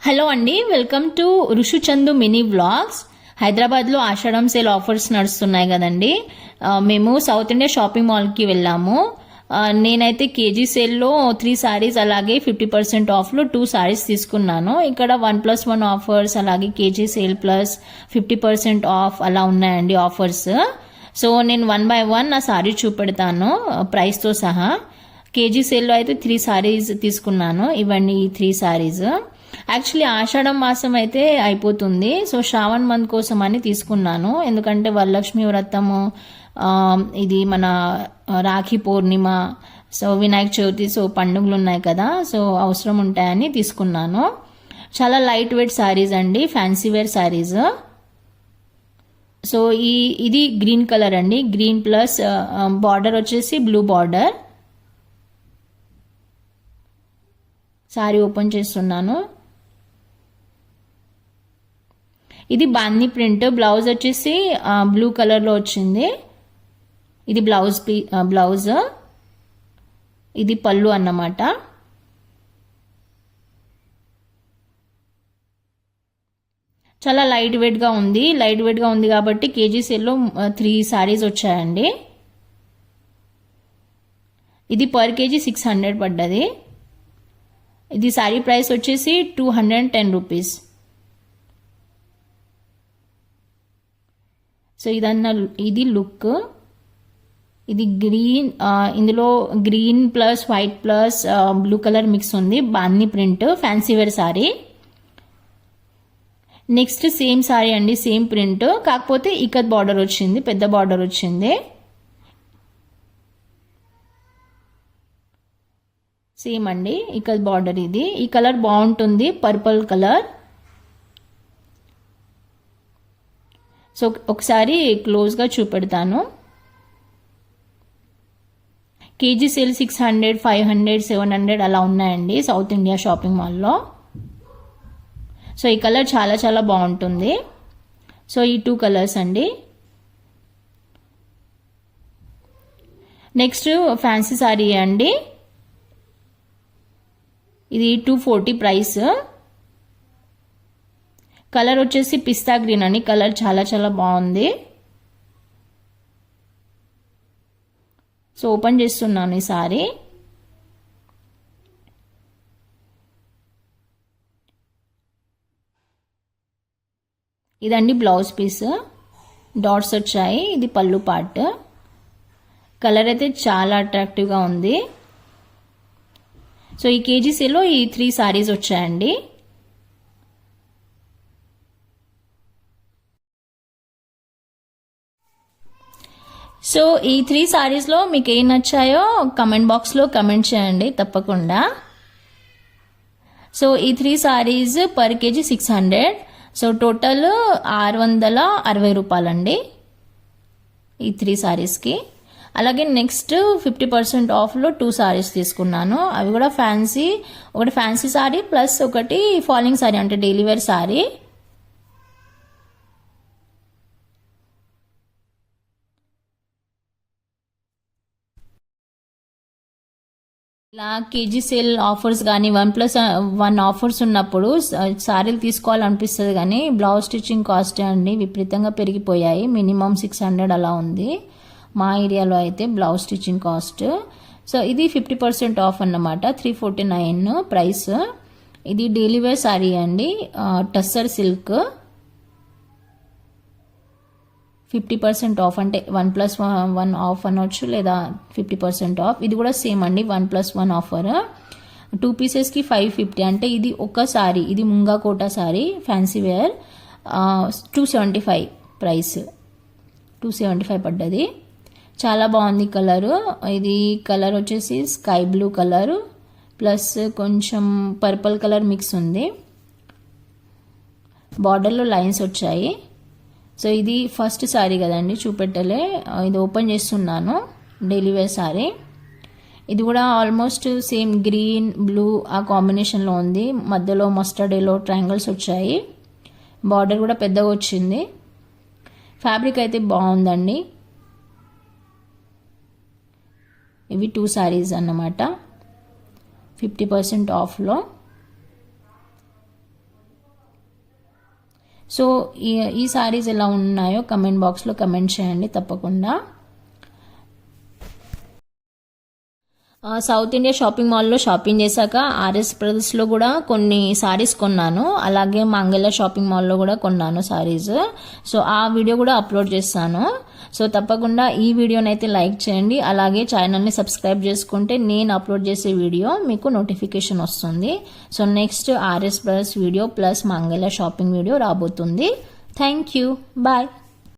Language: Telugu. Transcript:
హలో అండి, వెల్కమ్ టు ఋషుచందు మినీ వ్లాగ్స్. హైదరాబాద్లో ఆషాఢం సేల్ ఆఫర్స్ నడుస్తున్నాయి కదండి. మేము సౌత్ ఇండియా షాపింగ్ మాల్కి వెళ్ళాము. నేనైతే కేజీ సేల్లో 3 సారీస్ అలాగే 50% ఆఫ్లో 2 సారీస్ తీసుకున్నాను. ఇక్కడ 1+1 ఆఫర్స్ అలాగే కేజీ సేల్ ప్లస్ 50% ఆఫ్ అలా ఉన్నాయండి ఆఫర్స్. సో నేను 1 by 1 నా సారీ చూపెడతాను ప్రైస్తో సహా. కేజీ సేల్లో అయితే 3 సారీస్ తీసుకున్నాను. ఇవన్నీ 3 సారీస్. యాక్చువల్లీ ఆషాఢం మాసం అయితే అయిపోతుంది. సో శ్రావణ్ మంత్ కోసం అని తీసుకున్నాను. ఎందుకంటే వరలక్ష్మి వ్రతము, ఇది మన రాఖీ పౌర్ణిమ, సో వినాయక చవితి, సో పండుగలు ఉన్నాయి కదా, సో అవసరం ఉంటాయని తీసుకున్నాను. చాలా లైట్ వెయిట్ శారీస్ అండి, ఫ్యాన్సీ వేర్ శారీస్. సో ఇది గ్రీన్ కలర్ అండి, గ్రీన్ ప్లస్ బార్డర్ వచ్చేసి బ్లూ బార్డర్. శారీ ఓపెన్ చేస్తున్నాను. ఇది బాందీ ప్రింట్, బ్లౌజ్ వచ్చేసి బ్లూ కలర్లో వచ్చింది. ఇది బ్లౌజ్, ఇది పళ్ళు అన్నమాట. చాలా లైట్ వెయిట్గా ఉంది. లైట్ వెయిట్గా ఉంది కాబట్టి కేజీ సేల్లో 3 సారీస్ వచ్చాయండి. ఇది పర్ కేజీ 600 పడ్డది. ఇది సారీ ప్రైస్ వచ్చేసి 210 రూపీస్. సో ఇది లుక్. ఇది గ్రీన్, ఇందులో green plus white plus blue colour mix ఉంది. Bandhani print, fancy wear sari. Next same sari అండి, సేమ్ ప్రింట్, కాకపోతే ఇకత్ బార్డర్ వచ్చింది, పెద్ద బార్డర్ వచ్చింది. సేమ్ అండి, ఇకత్ బార్డర్. ఇది ఈ కలర్ బాగుంటుంది, పర్పుల్ కలర్. సో ఒకసారి క్లోజ్గా చూపెడతాను. కేజీ సేల్ 600, 500, 700 అలా ఉన్నాయండి సౌత్ ఇండియా షాపింగ్ మాల్లో. సో ఈ కలర్ చాలా చాలా బాగుంటుంది. సో ఈ 2 కలర్స్ అండి. నెక్స్ట్ ఫ్యాన్సీ సారీ అండి. ఇది 240 ప్రైస్. కలర్ వచ్చేసి పిస్తా గ్రీన్ అని, కలర్ చాలా చాలా బాగుంది. సో ఓపెన్ చేస్తున్నాను ఈ సారీ. ఇదండి బ్లౌజ్ పీస్, డాట్స్ వచ్చాయి. ఇది పళ్ళు పార్ట్. కలర్ అయితే చాలా అట్రాక్టివ్గా ఉంది. సో ఈ కేజీ సేల్లో ఈ 3 సారీస్ వచ్చాయండి. సో ఈ 3 సారీస్లో మీకు ఏం నచ్చాయో కమెంట్ బాక్స్లో కమెంట్ చేయండి తప్పకుండా. సో ఈ 3 saris per KG 600. So total 660 రూపాయలండి ఈ 3 సారీస్కి. అలాగే నెక్స్ట్ 50% ఆఫ్లో 2 సారీస్ తీసుకున్నాను. అవి కూడా ఫ్యాన్సీ, ఒకటి ఫ్యాన్సీ సారీ ప్లస్ ఒకటి ఫాలింగ్ సారీ అంటే డైలీ వేర్ సారీ. ఇలా కేజీ సేల్ ఆఫర్స్ కానీ 1+1 ఆఫర్స్ ఉన్నప్పుడు సారీలు తీసుకోవాలనిపిస్తుంది, కానీ బ్లౌజ్ స్టిచ్చింగ్ కాస్ట్ అండి విపరీతంగా పెరిగిపోయాయి. మినిమం 600 అలా ఉంది మా ఏరియాలో అయితే బ్లౌజ్ స్టిచ్చింగ్ కాస్ట్. సో ఇది 50% ఆఫ్ అన్నమాట, 349 ప్రైస్. ఇది డైలీ వేర్ సారీ అండి, టస్సర్ సిల్క్. 50% ఆఫ్ అంటే 1+1 ఆఫ్ అనొచ్చు, లేదా 50% ఆఫ్. ఇది కూడా సేమ్ అండి, 1+1 ఆఫర్. 2 పీసెస్కి 550. అంటే ఇది ఒక సారీ, ఇది Munga Kota sari fancy wear, 275 price. 275 పడ్డది. చాలా బాగుంది కలరు. ఇది కలర్ వచ్చేసి స్కై బ్లూ కలర్ ప్లస్ కొంచెం పర్పుల్ కలర్ మిక్స్ ఉంది. బార్డర్లో లైన్స్ వచ్చాయి. సో ఇది ఫస్ట్ సారీ కదండి, చూపెట్టలే. ఇది ఓపెన్ చేస్తున్నాను, డైలీ వేర్ సారీ. ఇది కూడా ఆల్మోస్ట్ సేమ్ గ్రీన్ బ్లూ ఆ కాంబినేషన్లో ఉంది. మధ్యలో మస్టర్డ్ ఎల్లో ట్రయాంగిల్స్ వచ్చాయి. బార్డర్ కూడా పెద్దగా వచ్చింది. ఫ్యాబ్రిక్ అయితే బాగుందండి. ఇవి 2 సారీస్ అన్నమాట 50% ఆఫ్లో. సో ఈ సారీస్ ఎలా ఉన్నాయో కమెంట్ బాక్స్లో కమెంట్ చేయండి తప్పకుండా. సౌత్ ఇండియా షాపింగ్ మాల్లో షాపింగ్ చేశాక ఆర్ఎస్ బ్రదర్స్లో కూడా కొన్ని సారీస్ కొన్నాను, అలాగే మంగళ షాపింగ్ మాల్లో కూడా కొన్నాను సారీస్. సో ఆ వీడియో కూడా అప్లోడ్ చేస్తాను. సో తప్పకుండా ఈ వీడియోని అయితే లైక్ చేయండి, అలాగే ఛానల్ని సబ్స్క్రైబ్ చేసుకుంటే నేను అప్లోడ్ చేసే వీడియో మీకు నోటిఫికేషన్ వస్తుంది. So next RS brothers video plus Mangala shopping video రాబోతుంది. Thank you, bye.